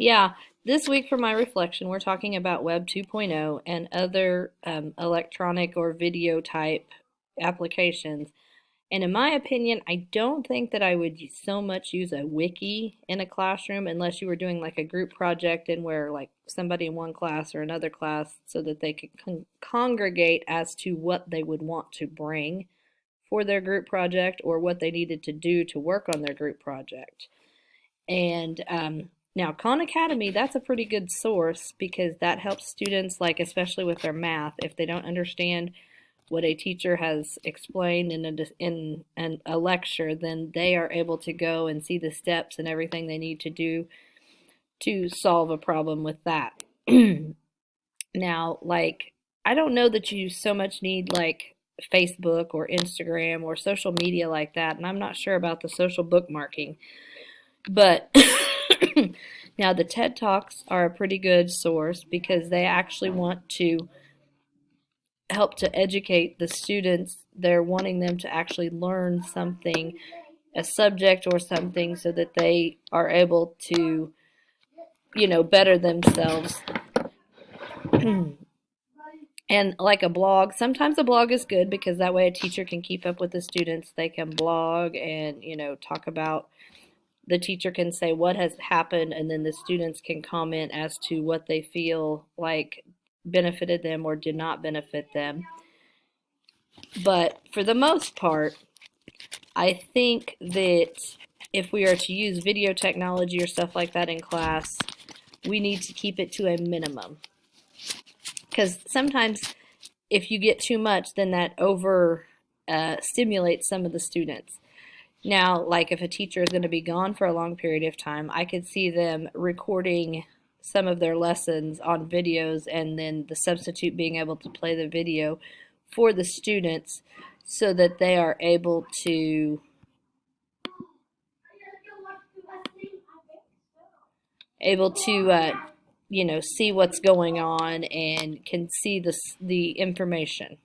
Yeah, this week for my reflection, we're talking about Web 2.0 and other electronic or video type applications. And in my opinion, I don't think that I would so much use a wiki in a classroom unless you were doing like a group project and where like somebody in one class or another class so that they could congregate as to what they would want to bring for their group project or what they needed to do to work on their group project. And now Khan Academy, that's a pretty good source because that helps students, like especially with their math, if they don't understand what a teacher has explained in a lecture, then they are able to go and see the steps and everything they need to do to solve a problem with that. Now, like, I don't know that you so much need like Facebook or Instagram or social media like that, and I'm not sure about the social bookmarking. But now the TED Talks are a pretty good source because they actually want to help to educate the students. They're wanting them to actually learn something, a subject or something, so that they are able to, better themselves. And like a blog, sometimes a blog is good because that way a teacher can keep up with the students. They can blog and, talk about, the teacher can say what has happened, and then the students can comment as to what they feel like benefited them or did not benefit them. But for the most part, I think that if we are to use video technology or stuff like that in class, we need to keep it to a minimum. Because sometimes if you get too much, then that over stimulates some of the students. Now, like if a teacher is going to be gone for a long period of time, I could see them recording some of their lessons on videos and then the substitute being able to play the video for the students so that they are able to see what's going on and can see the information.